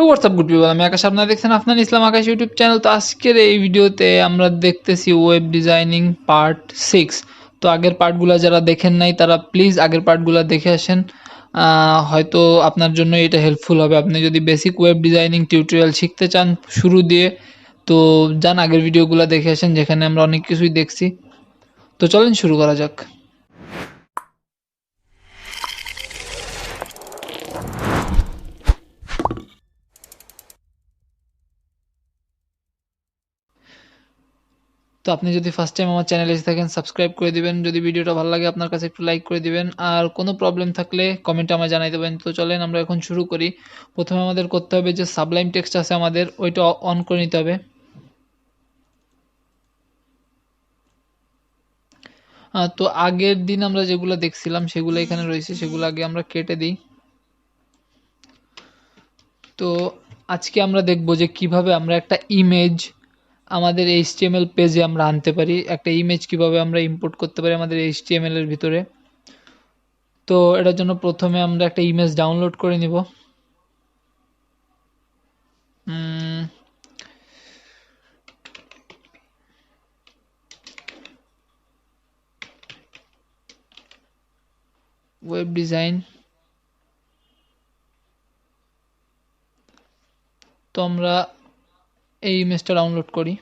WhatsApp good people, আমি আকাশ, আপনারা দেখছেন আপনার ইসলাম আকাশ ইউটিউব চ্যানেল। তো আজকের এই ভিডিওতে আমরা দেখতেছি ওয়েব ডিজাইনিং পার্ট 6। তো আগের পার্টগুলো যারা দেখেন নাই তারা প্লিজ আগের পার্টগুলো দেখে আসেন, হয়তো আপনার জন্য এটা হেল্পফুল হবে। আপনি যদি বেসিক ওয়েব ডিজাইনিং টিউটোরিয়াল শিখতে চান শুরু দিয়ে, তো যান আগের ভিডিওগুলো দেখে আসেন, যেখানে আমরা অনেক কিছুই দেখছি। তো চলেন শুরু করা যাক। তো আপনি যদি ফার্স্ট টাইম আমার চ্যানেলে এসে থাকেন, সাবস্ক্রাইব করে দিবেন। যদি ভিডিওটা ভালো লাগে আপনার কাছে একটু লাইক করে দিবেন, আর কোনো প্রবলেম থাকলে কমেন্টে আমায় জানাই দেবেন। তো চলেন আমরা এখন শুরু করি। প্রথমে আমাদের করতে হবে যে সাবলাইম টেক্সট আছে আমাদের, ওইটা অন করে নিতে হবে। তো আগের দিন আমরা যেগুলো দেখছিলাম সেগুলো এখানে রয়েছে, সেগুলো আগে আমরা কেটে দিই। তো আজকে আমরা দেখব যে কিভাবে আমরা একটা ইমেজ আমাদের HTML পেজে আমরা আনতে পারি, একটা ইমেজ কিভাবে আমরা ইম্পোর্ট করতে পারি আমাদের HTML এর ভিতরে। তো এটার জন্য প্রথমে আমরা একটা ইমেজ ডাউনলোড করে নিব। ওয়েব ডিজাইন, তো আমরা এই ইমেজটা ডাউনলোড করি।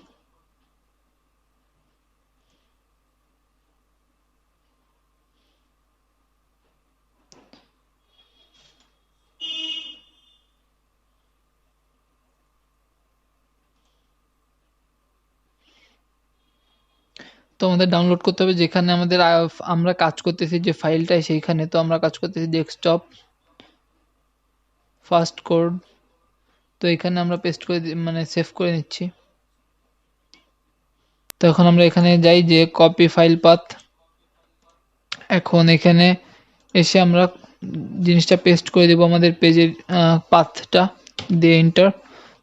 তো আমাদের ডাউনলোড করতে হবে যেখানে আমাদের আমরা কাজ করতেছি যে ফাইলটাই, সেইখানে। তো আমরা কাজ করতেছি ডেস্কটপ ফার্স্ট কোড। তো এখানে আমরা পেস্ট করে মানে সেভ করে নিচ্ছি। তো এখন আমরা এখানে যাই যে কপি ফাইল পাথ। এখন এখানে এসে আমরা জিনিসটা পেস্ট করে দেব আমাদের পেজের পাথটা দিয়ে এন্টার।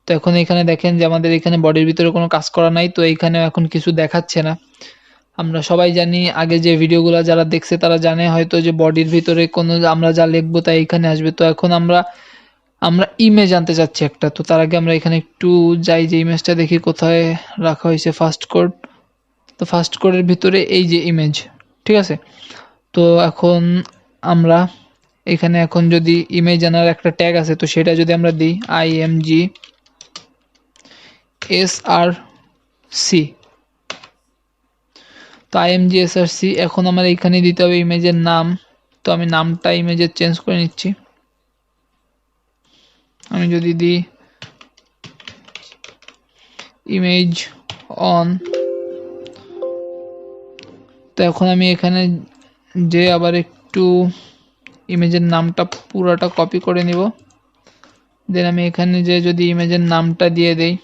তো এখন এখানে দেখেন যে আমাদের এখানে বডির ভিতরে কোনো কাজ করা নাই, তো এইখানে এখন কিছু দেখাচ্ছে না। আমরা সবাই জানি, আগে যে ভিডিওগুলো যারা দেখছে তারা জানে হয়তো যে বডির ভিতরে কোনো আমরা যা লিখবো তা এখানে আসবে। তো এখন আমরা ইমেজ আনতে চাচ্ছি একটা। তো তার আগে আমরা এখানে একটু যাই যে ইমেজটা দেখি কোথায় রাখা হয়েছে, ফার্স্ট কোড। তো ফার্স্ট কোডের ভিতরে এই যে ইমেজ, ঠিক আছে। তো এখন আমরা এখানে এখন যদি ইমেজ আনার একটা ট্যাগ আছে, তো সেটা যদি আমরা দিই IMGSRC, তো IMGSRC। এখন আমার এখানে দিতে হবে ইমেজের নাম। তো আমি নামটা ইমেজের চেঞ্জ করে নিচ্ছি। আমি যদি দিই ইমেজ অন, তো এখন আমি এখানে যে আবার একটু ইমেজের নামটা পুরোটা কপি করে নিব। দেন আমি এখানে যে যদি ইমেজের নামটা দিয়ে দেই,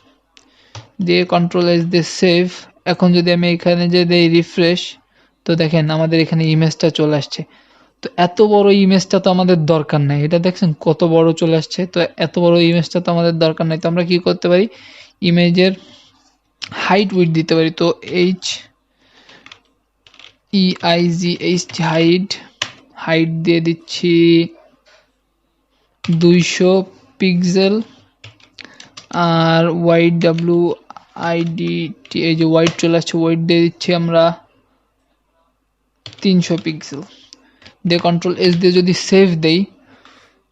দিয়ে কন্ট্রোল-S দিয়ে সেভ। এখন যদি আমি এখানে যে দেই রিফ্রেশ, তো দেখেন আমাদের এখানে ইমেজটা চলে আসছে। তো এত বড় ইমেজটা তো আমাদের দরকার নাই, এটা দেখছেন কত বড় চলে আসছে। তো এত বড় ইমেজটা তো আমাদের দরকার নাই। তো আমরা কি করতে পারি, ইমেজের হাইট উইডথ দিতে পারি। তো HEIGHT হাইট দিয়ে দিচ্ছি 200 পিক্সেল। আর WIDT, এই যে ওয়াইড চলে আসছে, ওয়াইড দিয়ে দিচ্ছি আমরা 300 পিক্সেল। দিয়ে কন্ট্রোল-S দিয়ে যদি সেভ দেই,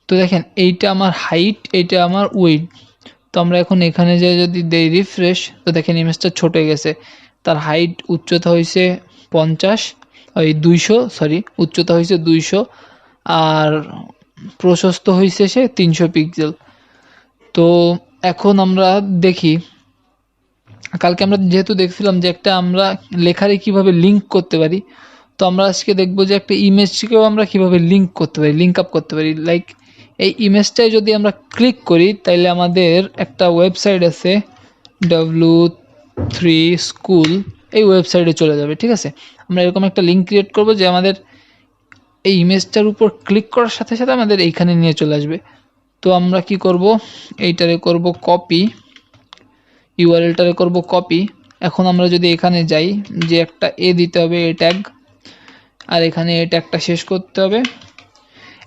তো দেখেন এইটা আমার হাইট, এইটা আমার উইড। তো আমরা এখন এখানে যে যদি দেই রিফ্রেশ, তো দেখেন ইমেজটা ছোট হয়ে গেছে। তার হাইট উচ্চতা হয়েছে 200, সরি, উচ্চতা হয়েছে 200, আর প্রশস্ত হয়েছে সে 300 পিক্সেল। তো এখন আমরা দেখি, কালকে আমরা যেহেতু দেখছিলাম যে একটা আমরা লেখারে কিভাবে লিঙ্ক করতে পারি, তো আমরা আজকে দেখব যে একটা ইমেজকেও আমরা কিভাবে লিঙ্ক করতে পারি, লিঙ্ক আপ করতে পারি। লাইক এই ইমেজটায় যদি আমরা ক্লিক করি, তাইলে আমাদের একটা ওয়েবসাইট আছে W3 স্কুল, এই ওয়েবসাইটে চলে যাবে, ঠিক আছে। আমরা এরকম একটা লিঙ্ক ক্রিয়েট করব যে আমাদের এই ইমেজটার উপর ক্লিক করার সাথে সাথে আমাদের এইখানে নিয়ে চলে আসবে। তো আমরা কি করব, এইটারে করব কপি, ইউআরএলটারে করব কপি। এখন আমরা যদি এখানে যাই যে একটা দিতে হবে, ট্যাগ, আর এখানে ট্যাগটা শেষ করতে হবে।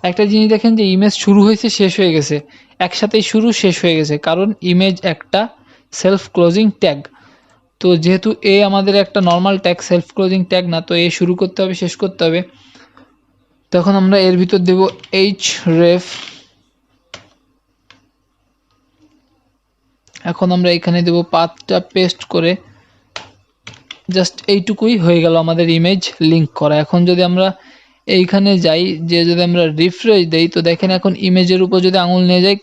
একটা জিনিস দেখেন যে ইমেজ শুরু হয়েছে শেষ হয়ে গেছে, একসাথেই শুরু শেষ হয়ে গেছে, কারণ ইমেজ একটা সেলফ ক্লোজিং ট্যাগ। তো যেহেতু এ আমাদের একটা normal tag, self closing tag না, তো এ শুরু করতে হবে শেষ করতে হবে। তখন আমরা এর ভিতর দেব href। এখন আমরা এখানে দেব পাথটা পেস্ট করে, জাস্ট এইটুকুই হয়ে গেল আমাদের ইমেজ লিঙ্ক করা। এখন যদি আমরা এইখানে যাই, যে যদি আমরা রিফ্রেশ দেই, তো দেখেন এখন ইমেজের উপর যদি আঙুল নিয়ে যাই,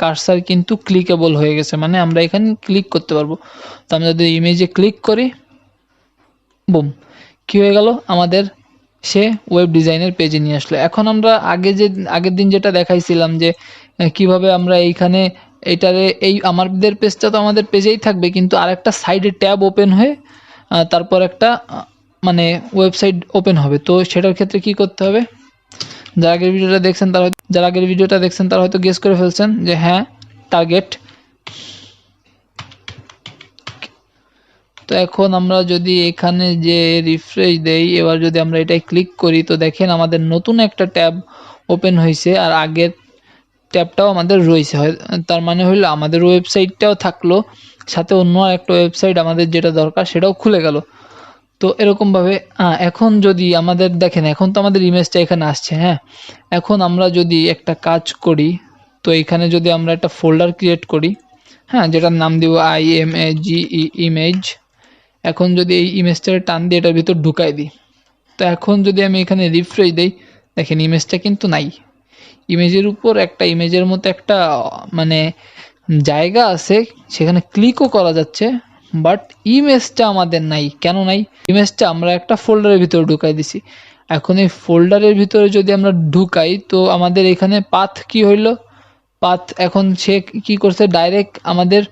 কার্সার কিন্তু ক্লিকেবল হয়ে গেছে, মানে আমরা এখানে ক্লিক করতে পারবো। তো আমরা যদি ইমেজে ক্লিক করি, বুম, কি হয়ে গেল, আমাদের সে ওয়েব ডিজাইনের পেজে নিয়ে আসলো। এখন আমরা আগের দিন যেটা দেখাইছিলাম যে কিভাবে আমরা এইখানে এইটারে, এই আমাদের পেজটা তো আমাদের পেজেই থাকবে, কিন্তু আরেকটা সাইডে ট্যাব ওপেন হয়ে তারপর একটা মানে ওয়েবসাইট ওপেন হবে। তো সেটার ক্ষেত্রে কি করতে হবে, যারা আগের ভিডিওটা দেখছেন তারা হয়তো গেস করে ফেলছেন যে হ্যাঁ, টার্গেট। তো এখন আমরা যদি এখানে যে রিফ্রেশ দেই, এবার যদি আমরা এটাই ক্লিক করি, তো দেখেন আমাদের নতুন একটা ট্যাব ওপেন হয়েছে, আর আগের ট্যাবটাও আমাদের রয়েছে। তার মানে হইলো আমাদের ওয়েবসাইটটাও থাকলো, সাথে অন্য একটা ওয়েবসাইট আমাদের যেটা দরকার সেটাও খুলে গেল। তো এরকমভাবে এখন যদি আমাদের দেখেন, এখন তো আমাদের ইমেজটা এখানে আসছে। হ্যাঁ, এখন আমরা যদি একটা কাজ করি, তো এখানে যদি আমরা একটা ফোল্ডার ক্রিয়েট করি, হ্যাঁ, যেটার নাম দিব image ইমেজ। এখন যদি এই ইমেজটাকে টান দিয়ে এটার ভিতর ঢুকাই দিই, তো এখন যদি আমি এখানে রিফ্রেশ দেই, দেখেন ইমেজটা কিন্তু নাই। ইমেজের উপর একটা ইমেজের মতো একটা মানে জায়গা আছে, সেখানে ক্লিকও করা যাচ্ছে, বাট ইমেজটা আমাদের নাই। কেন নাই? ইমেজটা আমরা একটা ফোল্ডারের ভিতরে ঢুকাই দিছি। এখন এই ফোল্ডারের ভিতরে যদি আমরা ঢুকাই, তো আমাদের এখানে পাথ কি হইলো, পাথ এখন সে কি করছে, ডাইরেক্ট আমাদের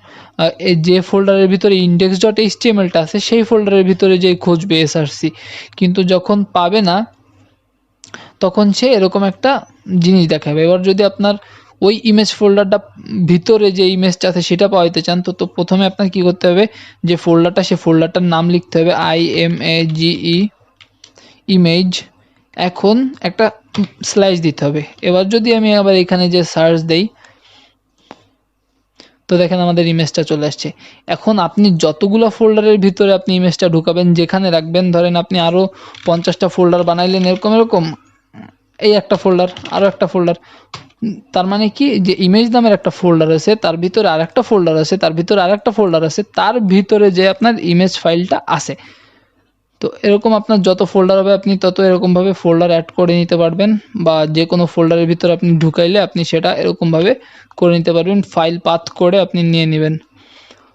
যে ফোল্ডারের ভিতরে index.htmlটা আছে সেই ফোল্ডারের ভিতরে যে খুঁজবে এসআরসি, কিন্তু যখন পাবে না তখন সে এরকম একটা জিনিস দেখাবে। এবার যদি আপনার ওই ইমেজ ফোল্ডারটা ভিতরে যে ইমেজটা আছে সেটা পাওয়াইতে চান, তো প্রথমে আপনার কি করতে হবে, যে ফোল্ডারটা, সে ফোল্ডারটার নাম লিখতে হবে image ইমেজ। এখন একটা স্ল্যাশ দিতে হবে। এবার যদি আমি আবার এখানে যে সার্চ দেই, তো দেখেন আমাদের ইমেজটা চলে আসছে। এখন আপনি যতগুলো ফোল্ডারের ভিতরে আপনি ইমেজটা ঢুকাবেন, যেখানে রাখবেন, ধরেন আপনি আরও 50টা ফোল্ডার বানাইলেন, এরকম এই একটা ফোল্ডার, আরও একটা ফোল্ডার, তার মানে কি, যে ইমেজ নামের একটা ফোল্ডার আছে, তার ভিতরে আরেকটা ফোল্ডার আছে, তার ভিতরে আরেকটা ফোল্ডার আছে, তার ভিতরে যে আপনার ইমেজ ফাইলটা আছে। তো এরকম আপনার যত ফোল্ডার হবে আপনি তত এরকমভাবে ফোল্ডার অ্যাড করে নিতে পারবেন, বা যে কোনো ফোল্ডারের ভিতরে আপনি ঢুকাইলে আপনি সেটা এরকমভাবে করে নিতে পারবেন, ফাইল পাথ করে আপনি নিয়ে নেবেন।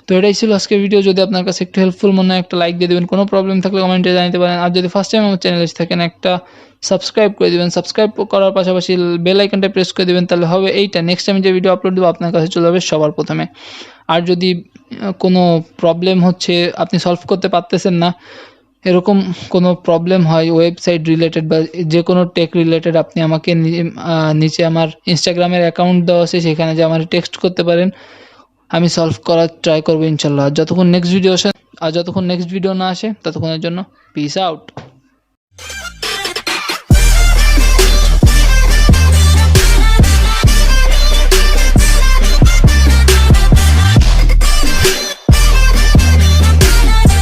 তো এটাই ছিল আজকের ভিডিও। যদি আপনার কাছে একটু হেল্পফুল মনে হয় একটা লাইক দিয়ে দেবেন, কোনো প্রবলেম থাকলে কমেন্টে জানাতে পারেন। আর যদি ফার্স্ট টাইম আমার চ্যানেলে থাকেন, একটা সাবস্ক্রাইব করে দেবেন। সাবস্ক্রাইব করার পাশাপাশি বেল আইকনটা প্রেস করে দেবেন, তাহলে হবে এইটা নেক্সট টাইম যে ভিডিও আপলোড দেবো আপনার কাছে চলে যাবে সবার প্রথমে। আর যদি কোনো প্রবলেম হচ্ছে, আপনি সলভ করতে পারতেছেন না, এরকম কোনো প্রবলেম হয় ওয়েবসাইট রিলেটেড বা যে কোনো টেক রিলেটেড, আপনি আমাকে নিচে আমার ইনস্টাগ্রামের অ্যাকাউন্ট দেওয়া আছে, সেখানে যে আমার টেক্সট করতে পারেন, আমি সলভ করার ট্রাই করবো ইনশাল্লাহ। যতক্ষণ নেক্সট ভিডিও না আসে ততক্ষণের জন্য পিস আউট।